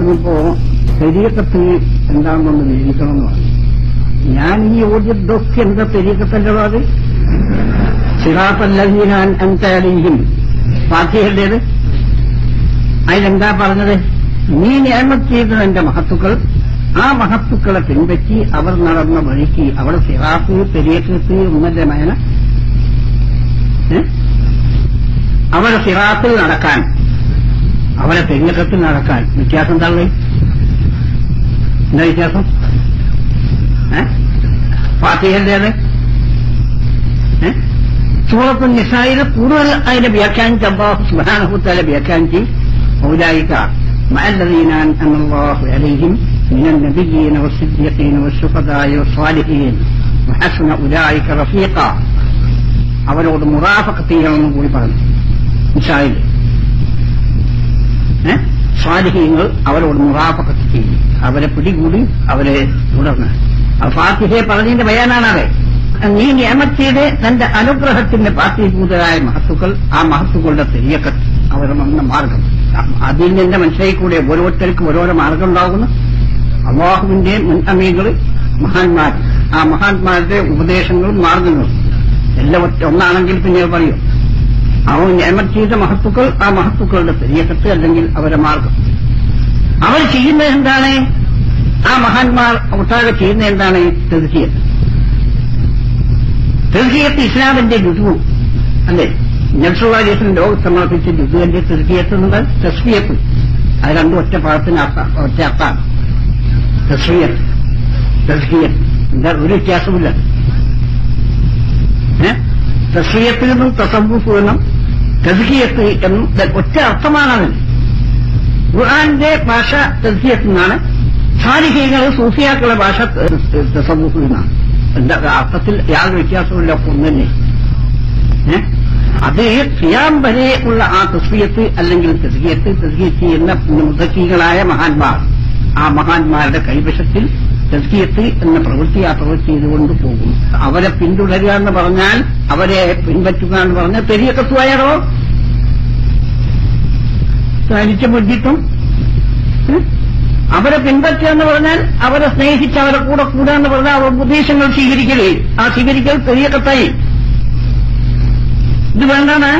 പറഞ്ഞപ്പോ ശരീരത്തിൽ എന്താണെന്നൊന്ന് വിവരിക്കണമെന്ന് പറഞ്ഞു. ഞാൻ ഈ ഓദ്യതൊക്കെ എന്താ ശരീരത്തല്ലോ അത് സിറാത്തല്ലദീന അൻഅംത അലൈഹിം ഫാത്തിഹയുടേത്. അതിലെന്താ പറഞ്ഞത്? നീ നിഅമത്ത് ചെയ്ത എന്റെ മഹത്തുക്കൾ, ആ മഹത്തുക്കളെ പിൻപറ്റി അവർ നടന്ന വഴിക്ക് അവിടെ സിറാത്ത് പെരിയക്കത്ത് ഉമ്മന്റെ മേന അവരെ സിറാത്തിൽ നടക്കാൻ, അവരെ പെരിയക്കത്തിൽ നടക്കാൻ വ്യത്യാസം എന്താണ്? എന്താ വ്യത്യാസം? ഫാത്തിഹയുടേത് സൂറത്തുൻ നിസായിൽ കൂടുതൽ അതിനെ വ്യാഖ്യാനിച്ച് അല്ലാഹു സുബ്ഹാനഹു വ തആല വ്യാഖ്യാനിച്ച് ഔലൈക മഅല്ലദീന അൻഅമ അല്ലാഹു അലൈഹിം മിനൻ നബിയ്യീന വസ്സിദ്ദീഖീന വശുഹദാഇ വസ്സാലിഹീൻ വഹസ്ന ഉലൈക റഫീഖ. അവരോട് മുറാഫഖത്ത് ചെയ്യണമെന്നും കൂടി പറഞ്ഞു. നിസായിൽ സ്വാലിഹീങ്ങൾ അവരോട് മുറാഫഖത്ത് ചെയ്യും, അവരെ പിടികൂടി അവരെ തുടർന്ന്. ഫാത്തിഹയെ പറഞ്ഞതിന്റെ ബയാനാണത്. നീ നിഅമത്ത് ചെയ്ത് തന്റെ അനുഗ്രഹത്തിന്റെ പാർട്ടിഭൂതരായ മഹത്തുക്കൾ, ആ മഹത്തുക്കളുടെ തെരിയക്കത്ത് അവർ വന്ന മാർഗം, അതിൽ നിന്റെ മനസ്സിലായിക്കൂടെ ഓരോരുത്തർക്കും ഓരോരോ മാർഗം ഉണ്ടാകുന്നു. അല്ലാഹുവിന്റെ മുൻഅമീകൾ മഹാന്മാർ, ആ മഹാന്മാരുടെ ഉപദേശങ്ങളും മാർഗങ്ങളും എല്ലാം ഒന്നാണെങ്കിൽ പിന്നെ പറയൂ. അവർ നിഅമത്ത് ചെയ്ത മഹത്തുക്കൾ, ആ മഹത്തുക്കളുടെ തെരിയക്കത്ത് അല്ലെങ്കിൽ അവരെ മാർഗം. അവർ ചെയ്യുന്നത് എന്താണ്? ആ മഹാന്മാർ ഒട്ടാകെ ചെയ്യുന്ന എന്താണ്? തെസ്കിയത്ത്. തെസ്കിയത്ത് ഇസ്ലാമിന്റെ ജുദു അല്ലേ? നബി സല്ലല്ലാഹു അലൈഹി വസല്ലം ലോകത്ത് സമർപ്പിച്ച ജുദുവിന്റെ തെസ്കിയത്ത് എന്നത് തസ്ഫിയത്ത്. അത് രണ്ടും ഒറ്റ പദത്തിന് ഒറ്റ അർത്ഥാണ്. തസ്ഫിയത്ത്, തസ്കിയത്ത്, എന്താ ഒരു വ്യത്യാസമില്ല. തസ്ഫിയത്തിൽ നിന്നും തസവ്വുഫ് എന്നും തസ്കിയത്ത് എന്നും ഒറ്റ അർത്ഥമാണത്. ഖുർആന്റെ ഭാഷ തസ്കിയത്ത് എന്നാണ്, സാലിഹീങ്ങൾ സൂഫിയാക്കളുടെ ഭാഷ തസവ്വുഫ് എന്നാണ്. എന്താ അർത്ഥത്തിൽ യാതൊരു വ്യത്യാസമില്ല, ഒന്നല്ലേ. അത് ഖിയാം വരെ ഉള്ള ആ തസ്ഫിയത്ത് അല്ലെങ്കിൽ തസ്കിയത്ത് ചെയ്യുന്ന മുത്തഖീകളായ മഹാന്മാർ, ആ മഹാന്മാരുടെ കൈവശത്തിൽ തസ്കിയത്ത് എന്ന പ്രവൃത്തി ആ പ്രവൃത്തി ചെയ്തുകൊണ്ട് പോകും. അവരെ പിന്തുടരുക എന്ന് പറഞ്ഞാൽ, അവരെ പിൻപറ്റുക എന്ന് പറഞ്ഞാൽ തെരിയക്കത്തുവായാലോ തനിച്ച ബുദ്ധിത്വം. അവരെ പിൻപറ്റുക എന്ന് പറഞ്ഞാൽ അവരെ സ്നേഹിച്ച് അവരെ കൂടെ കൂടുക എന്ന് പറഞ്ഞാൽ അവർ ഉപദേശങ്ങൾ സ്വീകരിക്കലേ, ആ സ്വീകരിക്കൽ തെരിയക്കത്തായി. ഇത് വേണ്ടാണ്.